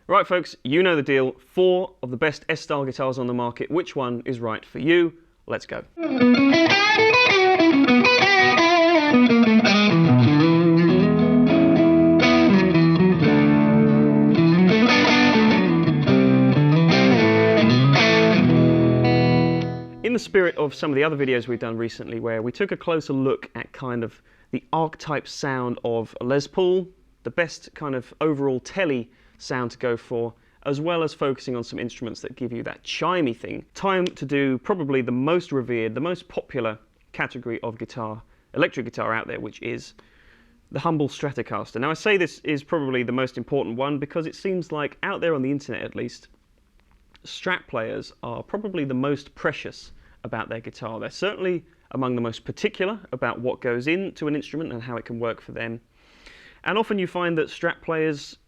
Right folks, you know the deal. 4 of the best S-style guitars on the market. Which one is right for you? Let's go. In the spirit of some of the other videos we've done recently where we took a closer look at kind of the archetype sound of a Les Paul, the best kind of overall telly sound to go for, as well as focusing on some instruments that give you that chimey thing. Time to do probably the most revered, the most popular category of guitar, electric guitar out there, which is the humble Stratocaster. Now I say this is probably the most important one because it seems like out there on the internet at least, Strat players are probably the most precious about their guitar. They're certainly among the most particular about what goes into an instrument and how it can work for them. And often you find that Strat players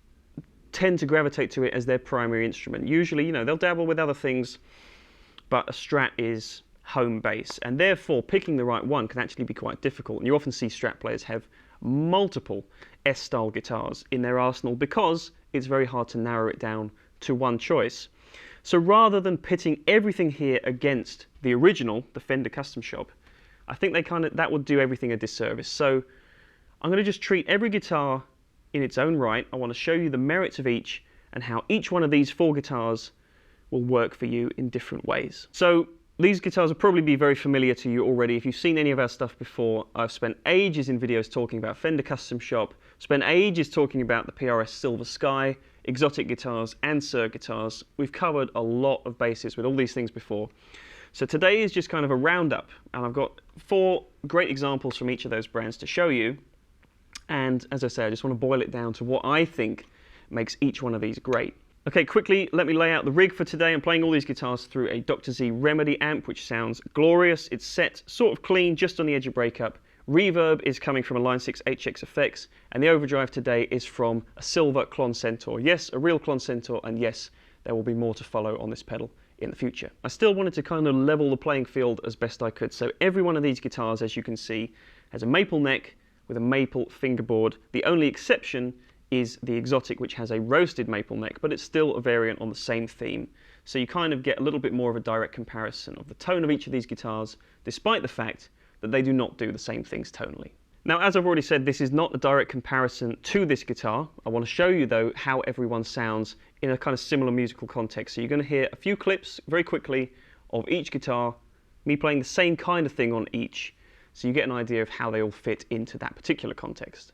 tend to gravitate to it as their primary instrument. Usually, you know, they'll dabble with other things, but a Strat is home base, and therefore picking the right one can actually be quite difficult. And you often see Strat players have multiple S-style guitars in their arsenal because it's very hard to narrow it down to one choice. So rather than pitting everything here against the original, the Fender Custom Shop, I think that would do everything a disservice. So I'm going to just treat every guitar in its own right. I want to show you the merits of each and how each one of these 4 guitars will work for you in different ways. So these guitars will probably be very familiar to you already. If you've seen any of our stuff before, I've spent ages in videos talking about Fender Custom Shop, spent ages talking about the PRS Silver Sky, Xotic guitars and Suhr guitars. We've covered a lot of bases with all these things before. So today is just kind of a roundup, and I've got 4 great examples from each of those brands to show you. And as I say, I just want to boil it down to what I think makes each one of these great. Okay, quickly, let me lay out the rig for today. I'm playing all these guitars through a Dr. Z Remedy amp, which sounds glorious. It's set sort of clean, just on the edge of breakup. Reverb is coming from a Line 6 HX Effects, and the overdrive today is from a silver Klon Centaur. Yes, a real Klon Centaur, and yes, there will be more to follow on this pedal in the future. I still wanted to kind of level the playing field as best I could, so every one of these guitars, as you can see, has a maple neck with a maple fingerboard. The only exception is the Xotic, which has a roasted maple neck, but it's still a variant on the same theme. So you kind of get a little bit more of a direct comparison of the tone of each of these guitars, despite the fact that they do not do the same things tonally. Now, as I've already said, this is not a direct comparison to this guitar. I want to show you, though, how everyone sounds in a kind of similar musical context. So you're going to hear a few clips very quickly of each guitar, me playing the same kind of thing on each, so you get an idea of how they all fit into that particular context.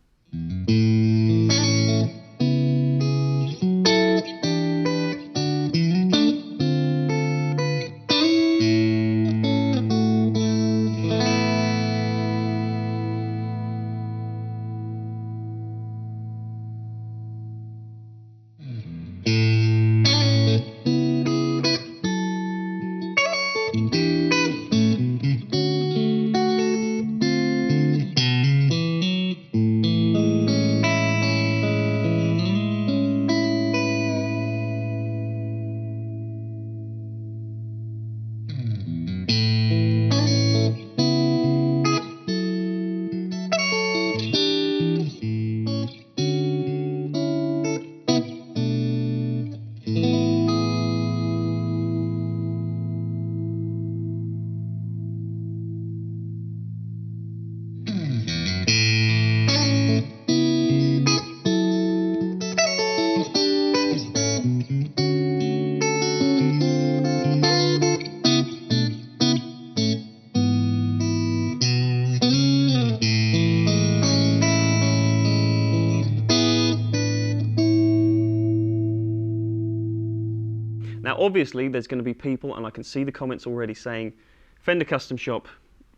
Now obviously there's going to be people, and I can see the comments already saying, Fender Custom Shop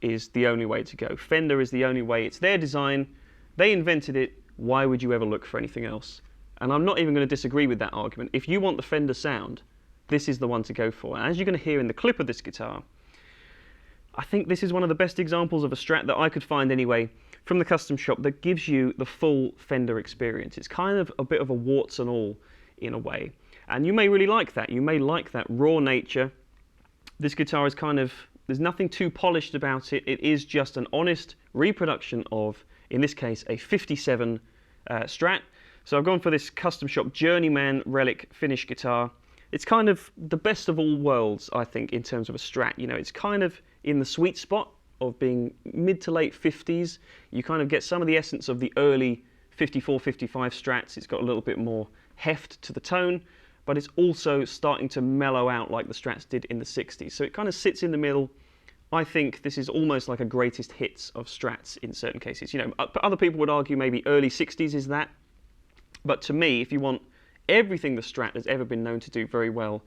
is the only way to go. Fender is the only way. It's their design. They invented it. Why would you ever look for anything else? And I'm not even going to disagree with that argument. If you want the Fender sound, this is the one to go for. And as you're going to hear in the clip of this guitar, I think this is one of the best examples of a Strat that I could find anyway from the Custom Shop that gives you the full Fender experience. It's kind of a bit of a warts and all in a way. And you may really like that. You may like that raw nature. This guitar is kind of, there's nothing too polished about it. It is just an honest reproduction of, in this case, a 57 Strat. So I've gone for this custom shop Journeyman Relic finish guitar. It's kind of the best of all worlds, I think, in terms of a Strat. You know, it's kind of in the sweet spot of being mid to late 50s. You kind of get some of the essence of the early 54, 55 Strats. It's got a little bit more heft to the tone, but it's also starting to mellow out like the Strats did in the 60s. So it kind of sits in the middle. I think this is almost like a greatest hits of Strats in certain cases. You know, other people would argue maybe early 60s is that. But to me, if you want everything the Strat has ever been known to do very well,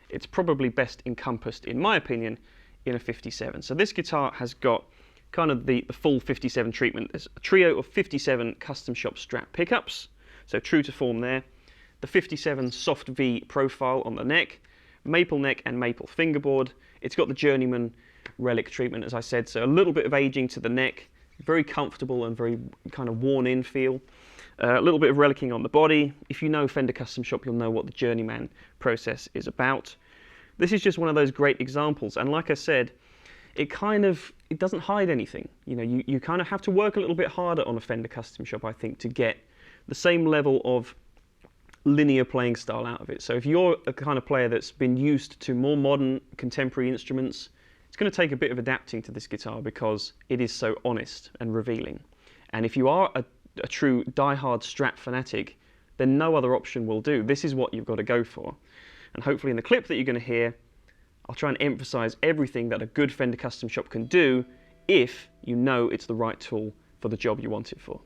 it's probably best encompassed, in my opinion, in a 57. So this guitar has got kind of the full 57 treatment. There's a trio of 57 custom shop Strat pickups, so true to form there. The 57 soft V profile on the neck, maple neck and maple fingerboard. It's got the Journeyman Relic treatment, as I said, so a little bit of aging to the neck, very comfortable and very kind of worn in feel. A little bit of relicking on the body. If you know Fender Custom Shop, you'll know what the Journeyman process is about. This is just one of those great examples, and like I said, it doesn't hide anything. You know, you kind of have to work a little bit harder on a Fender Custom Shop, I think, to get the same level of linear playing style out of it. So if you're a kind of player that's been used to more modern contemporary instruments, it's going to take a bit of adapting to this guitar because it is so honest and revealing. And if you are a true die-hard Strat fanatic, then no other option will do. This is what you've got to go for. And hopefully in the clip that you're going to hear, I'll try and emphasize everything that a good Fender Custom Shop can do if you know it's the right tool for the job you want it for.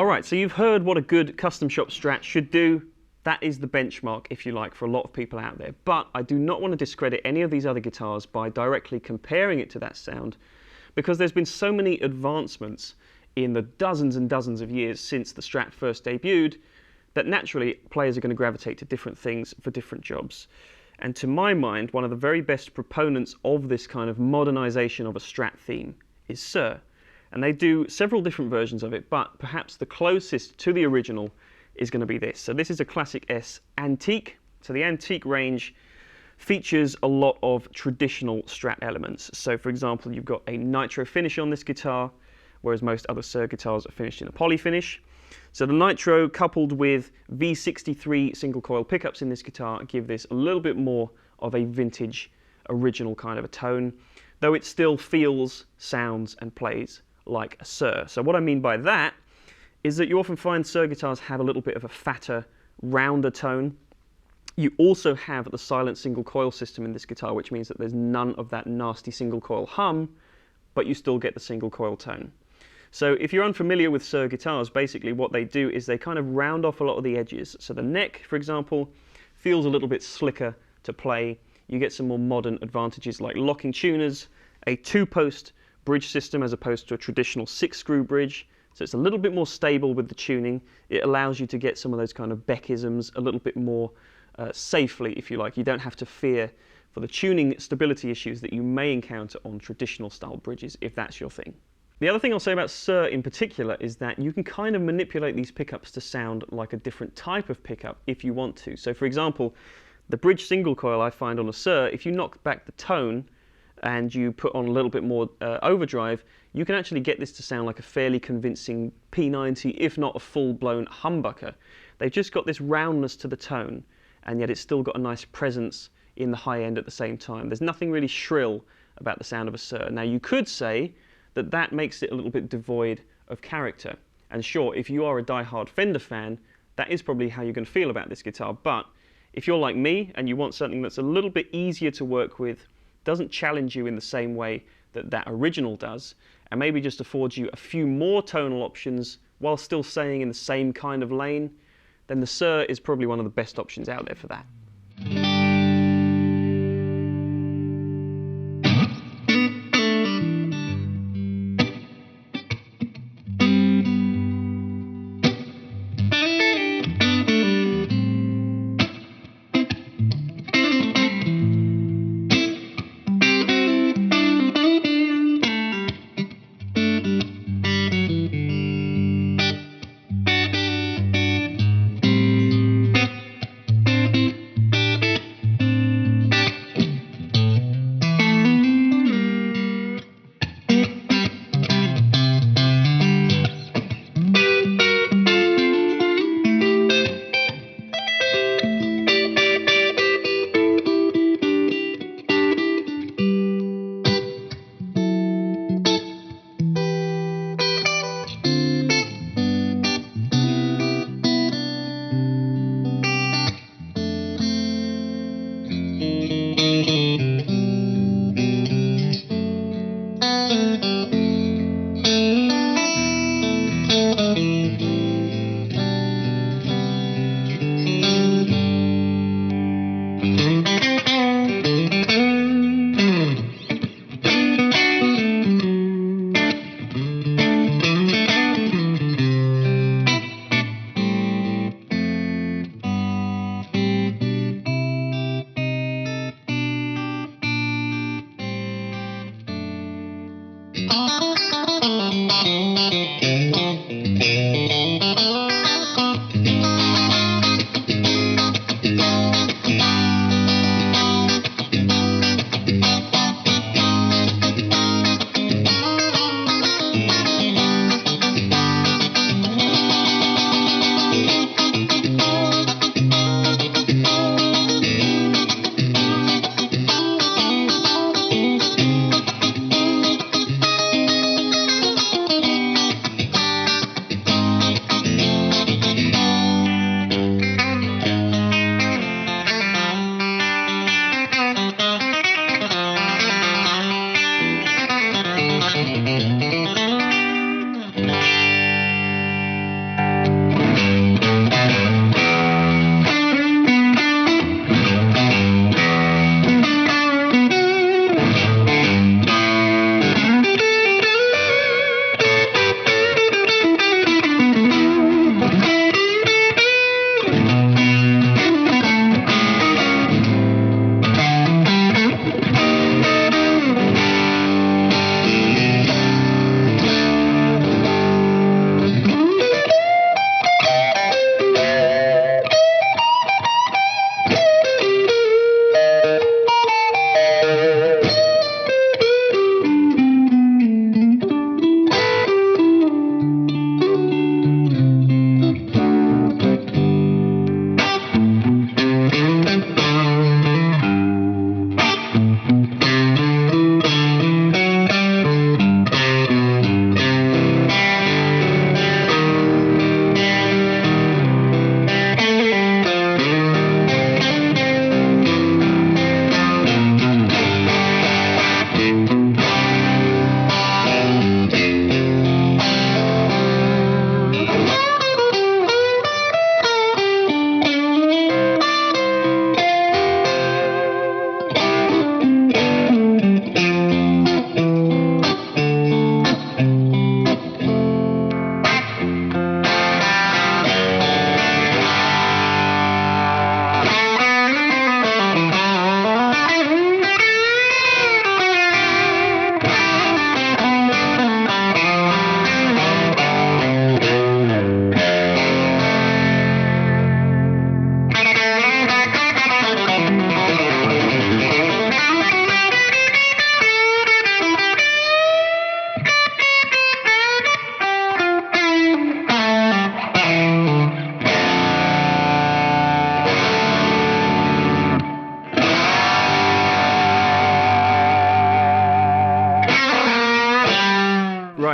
Alright, so you've heard what a good custom shop Strat should do. That is the benchmark, if you like, for a lot of people out there. But I do not want to discredit any of these other guitars by directly comparing it to that sound, because there's been so many advancements in the dozens and dozens of years since the Strat first debuted that naturally players are going to gravitate to different things for different jobs. And to my mind, one of the very best proponents of this kind of modernization of a Strat theme is Suhr. And they do several different versions of it, but perhaps the closest to the original is going to be this. So this is a Classic S Antique. So the Antique range features a lot of traditional Strat elements. So for example, you've got a nitro finish on this guitar, whereas most other Suhr guitars are finished in a poly finish. So the nitro coupled with V63 single coil pickups in this guitar give this a little bit more of a vintage, original kind of a tone, though it still feels, sounds and plays like a Suhr. So what I mean by that is that you often find Suhr guitars have a little bit of a fatter, rounder tone. You also have the silent single coil system in this guitar, which means that there's none of that nasty single coil hum, but you still get the single coil tone. So if you're unfamiliar with Suhr guitars, basically what they do is they kind of round off a lot of the edges. So the neck, for example, feels a little bit slicker to play. You get some more modern advantages like locking tuners, a 2-post bridge system as opposed to a traditional 6-screw bridge. So it's a little bit more stable with the tuning. It allows you to get some of those kind of Beckisms a little bit more safely, if you like. You don't have to fear for the tuning stability issues that you may encounter on traditional style bridges, if that's your thing. The other thing I'll say about Suhr in particular is that you can kind of manipulate these pickups to sound like a different type of pickup if you want to. So for example, the bridge single coil I find on a Suhr, if you knock back the tone and you put on a little bit more overdrive, you can actually get this to sound like a fairly convincing P90, if not a full-blown humbucker. They've just got this roundness to the tone, and yet it's still got a nice presence in the high end at the same time. There's nothing really shrill about the sound of a Suhr. Now you could say that that makes it a little bit devoid of character. And sure, if you are a die-hard Fender fan, that is probably how you're going to feel about this guitar. But if you're like me and you want something that's a little bit easier to work with, doesn't challenge you in the same way that that original does, and maybe just affords you a few more tonal options while still staying in the same kind of lane, then the Suhr is probably one of the best options out there for that.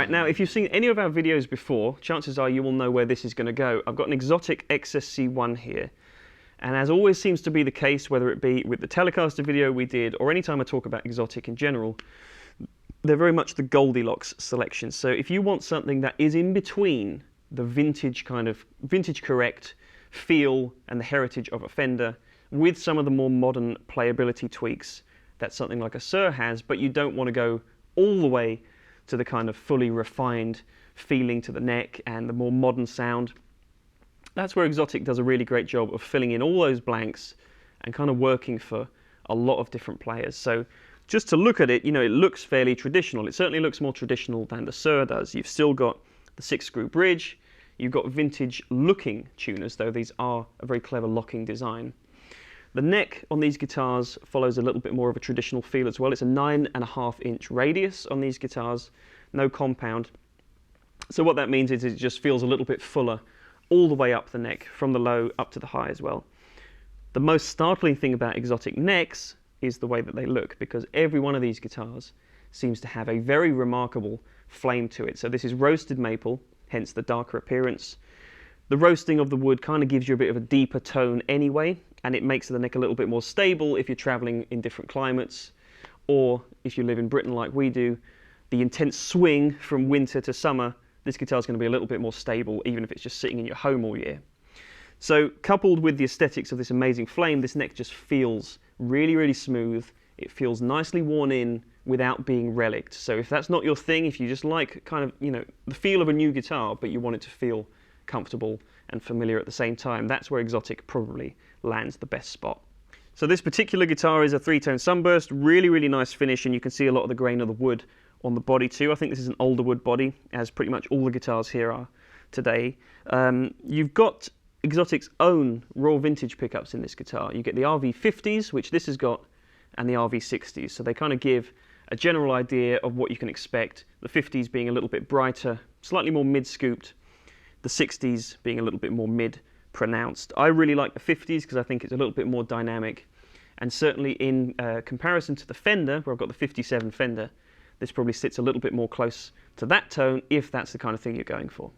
Right, now if you've seen any of our videos before, chances are you will know where this is going to go. I've got an Xotic XSC1 here, and as always seems to be the case, whether it be with the Telecaster video we did or any time I talk about Xotic in general, they're very much the Goldilocks selection. So if you want something that is in between the vintage kind of vintage correct feel and the heritage of a Fender with some of the more modern playability tweaks that something like a Suhr has, but you don't want to go all the way to the kind of fully refined feeling to the neck and the more modern sound, that's where Xotic does a really great job of filling in all those blanks and kind of working for a lot of different players. So just to look at it, you know, it looks fairly traditional. It certainly looks more traditional than the Suhr does. You've still got the 6-screw bridge, you've got vintage looking tuners, though these are a very clever locking design. The neck on these guitars follows a little bit more of a traditional feel as well. It's a 9.5-inch radius on these guitars, no compound. So what that means is it just feels a little bit fuller all the way up the neck, from the low up to the high as well. The most startling thing about Xotic necks is the way that they look, because every one of these guitars seems to have a very remarkable flame to it. So this is roasted maple, hence the darker appearance. The roasting of the wood kind of gives you a bit of a deeper tone anyway, and it makes the neck a little bit more stable if you're traveling in different climates, or if you live in Britain like we do, the intense swing from winter to summer, this guitar is going to be a little bit more stable even if it's just sitting in your home all year. So coupled with the aesthetics of this amazing flame, this neck just feels really, really smooth. It feels nicely worn in without being relicked. So if that's not your thing, if you just like kind of, you know, the feel of a new guitar, but you want it to feel comfortable and familiar at the same time, that's where Xotic probably lands the best spot. So this particular guitar is a 3-tone sunburst, really, really nice finish, and you can see a lot of the grain of the wood on the body too. I think this is an older wood body, as pretty much all the guitars here are today. You've got Xotic's own raw vintage pickups in this guitar. You get the RV50s, which this has got, and the RV60s. So they kind of give a general idea of what you can expect. The 50s being a little bit brighter, slightly more mid-scooped. The 60s being a little bit more mid-pronounced. I really like the 50s because I think it's a little bit more dynamic. And certainly in comparison to the Fender, where I've got the 57 Fender, this probably sits a little bit more close to that tone if that's the kind of thing you're going for.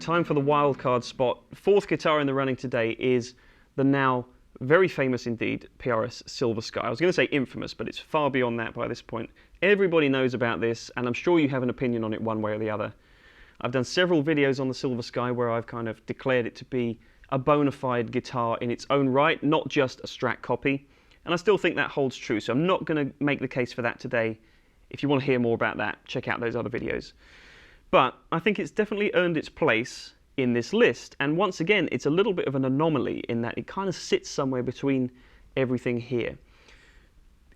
Right, time for the wildcard spot. Fourth guitar in the running today is the now very famous indeed PRS Silver Sky. I was going to say infamous, but it's far beyond that by this point. Everybody knows about this, and I'm sure you have an opinion on it one way or the other. I've done several videos on the Silver Sky where I've kind of declared it to be a bona fide guitar in its own right, not just a Strat copy, and I still think that holds true, so I'm not going to make the case for that today. If you want to hear more about that, check out those other videos. But I think it's definitely earned its place in this list, and once again it's a little bit of an anomaly in that it kind of sits somewhere between everything here.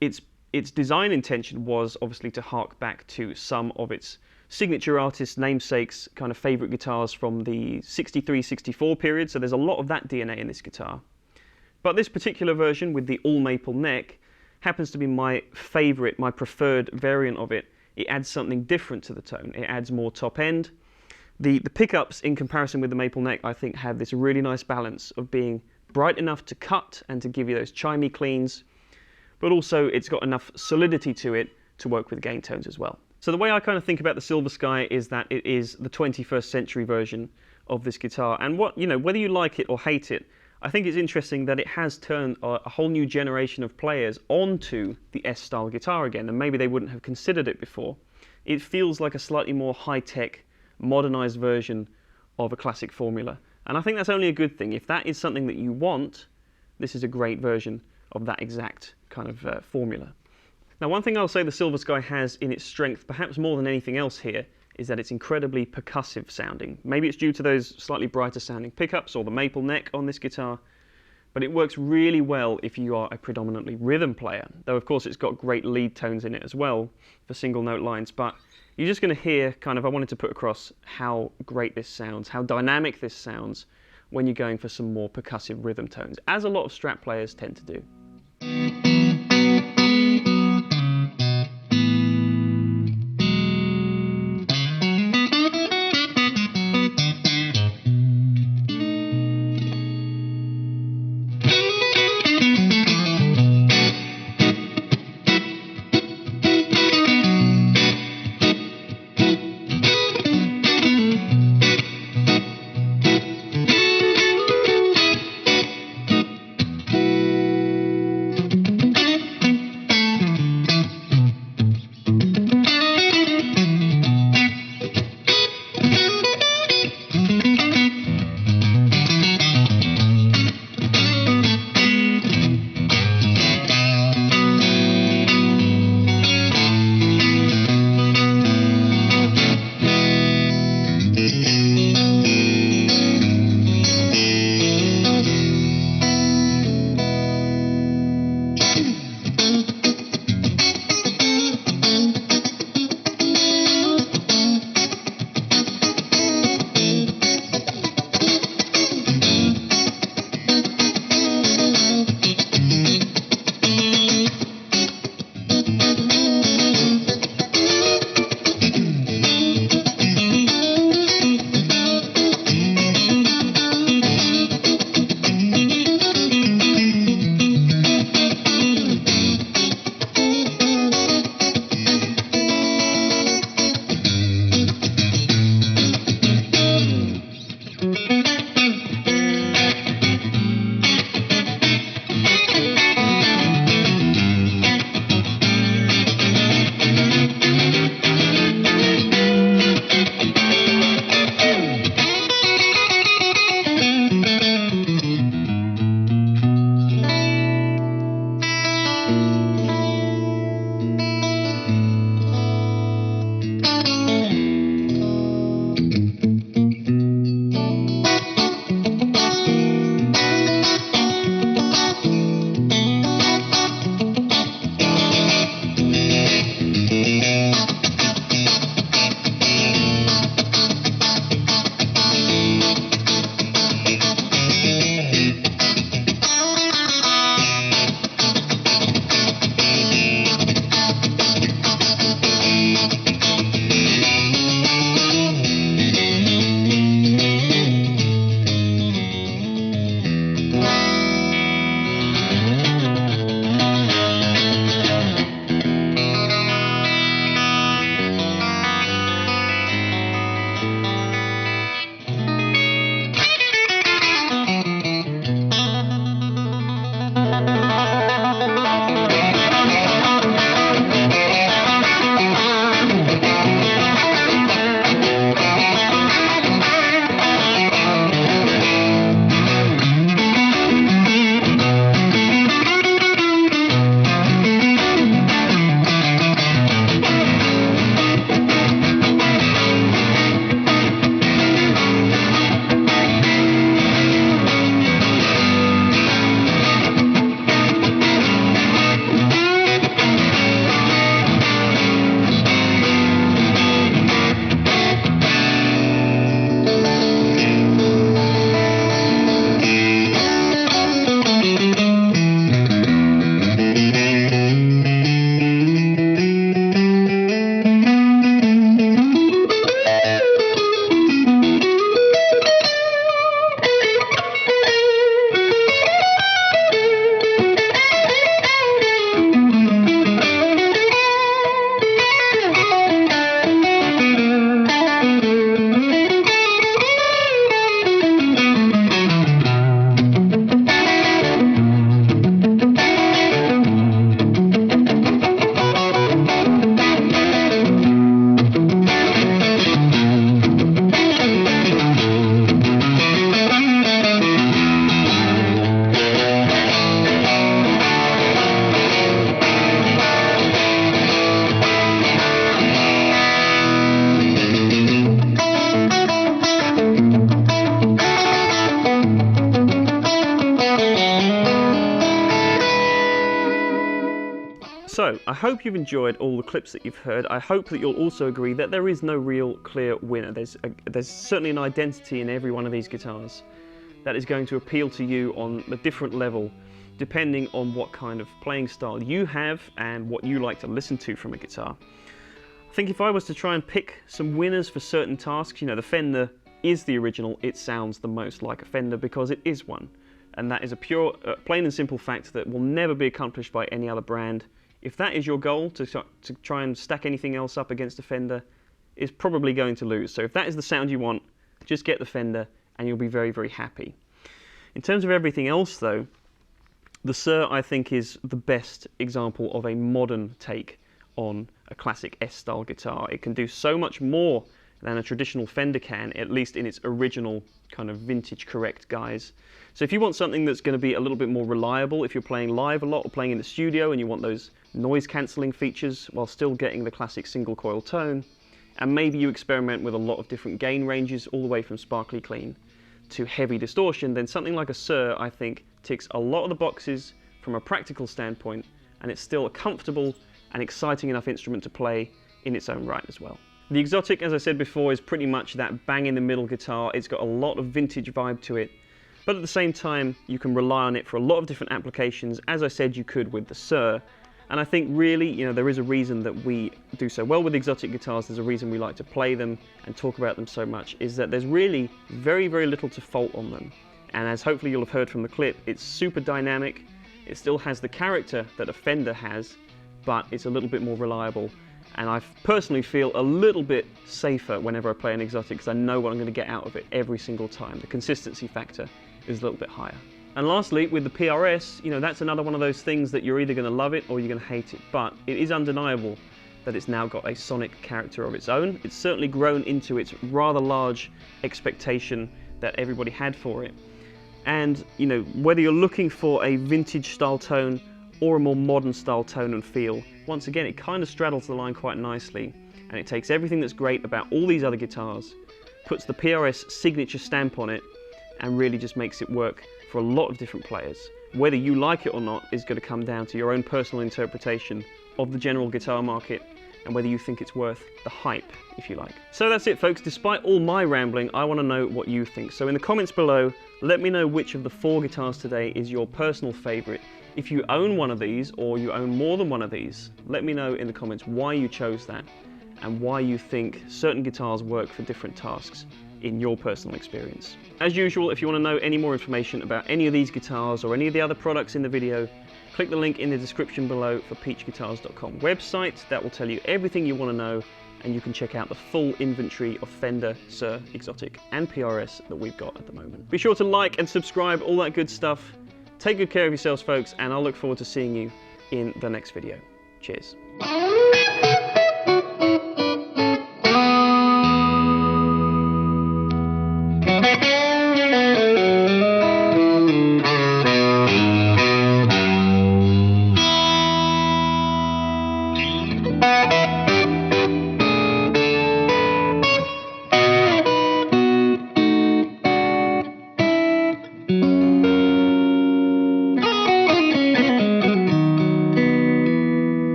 Its design intention was obviously to hark back to some of its signature artists' namesakes, kind of favourite guitars from the 63-64 period, so there's a lot of that DNA in this guitar. But this particular version with the all maple neck happens to be my favourite, my preferred variant of it. It adds something different to the tone. It adds more top end. The pickups, in comparison with the maple neck, I think have this really nice balance of being bright enough to cut and to give you those chimey cleans, but also it's got enough solidity to it to work with gain tones as well. So the way I kind of think about the Silver Sky is that it is the 21st century version of this guitar, and whether you like it or hate it, I think it's interesting that it has turned a whole new generation of players onto the S-style guitar again, and maybe they wouldn't have considered it before. It feels like a slightly more high-tech, modernized version of a classic formula, and I think that's only a good thing. If that is something that you want, this is a great version of that exact kind of formula. Now, one thing I'll say the Silver Sky has in its strength, perhaps more than anything else here, is that it's incredibly percussive sounding. Maybe it's due to those slightly brighter sounding pickups or the maple neck on this guitar, but it works really well if you are a predominantly rhythm player, though of course it's got great lead tones in it as well for single note lines. But you're just going to hear I wanted to put across how great this sounds, how dynamic this sounds when you're going for some more percussive rhythm tones, as a lot of Strat players tend to do. So, I hope you've enjoyed all the clips that you've heard. I hope that you'll also agree that there is no real clear winner. There's certainly an identity in every one of these guitars that is going to appeal to you on a different level, depending on what kind of playing style you have and what you like to listen to from a guitar. I think if I was to try and pick some winners for certain tasks, you know, the Fender is the original. It sounds the most like a Fender because it is one. And that is a pure, plain and simple fact that will never be accomplished by any other brand. If that is your goal, to try and stack anything else up against a Fender, is probably going to lose. So if that is the sound you want, just get the Fender and you'll be very, very happy. In terms of everything else though, the Suhr, I think, is the best example of a modern take on a classic S-style guitar. It can do so much more than a traditional Fender can, at least in its original kind of vintage correct guise. So if you want something that's going to be a little bit more reliable, if you're playing live a lot or playing in the studio and you want those noise cancelling features while still getting the classic single coil tone, and maybe you experiment with a lot of different gain ranges all the way from sparkly clean to heavy distortion, then something like a Suhr, I think, ticks a lot of the boxes from a practical standpoint, and it's still a comfortable and exciting enough instrument to play in its own right as well. The Xotic, as I said before, is pretty much that bang-in-the-middle guitar. It's got a lot of vintage vibe to it, but at the same time, you can rely on it for a lot of different applications, as I said you could with the Suhr. And I think really, you know, there is a reason that we do so well with Xotic guitars, there's a reason we like to play them and talk about them so much, is that there's really very, very little to fault on them. And as hopefully you'll have heard from the clip, it's super dynamic, it still has the character that a Fender has, but it's a little bit more reliable. And I personally feel a little bit safer whenever I play an Xotic because I know what I'm going to get out of it every single time. The consistency factor is a little bit higher. And lastly, with the PRS, you know, that's another one of those things that you're either going to love it or you're going to hate it. But it is undeniable that it's now got a sonic character of its own. It's certainly grown into its rather large expectation that everybody had for it. And, you know, whether you're looking for a vintage style tone or a more modern style tone and feel, once again, it kind of straddles the line quite nicely, and it takes everything that's great about all these other guitars, puts the PRS signature stamp on it, and really just makes it work for a lot of different players. Whether you like it or not is going to come down to your own personal interpretation of the general guitar market, and whether you think it's worth the hype, if you like. So that's it, folks. Despite all my rambling, I want to know what you think. So in the comments below, let me know which of the 4 guitars today is your personal favorite. If you own one of these, or you own more than one of these, let me know in the comments why you chose that, and why you think certain guitars work for different tasks in your personal experience. As usual, if you want to know any more information about any of these guitars or any of the other products in the video, click the link in the description below for peachguitars.com website. That will tell you everything you want to know, and you can check out the full inventory of Fender, Suhr, Xotic and PRS that we've got at the moment. Be sure to like and subscribe, all that good stuff. Take good care of yourselves, folks, and I'll look forward to seeing you in the next video. Cheers.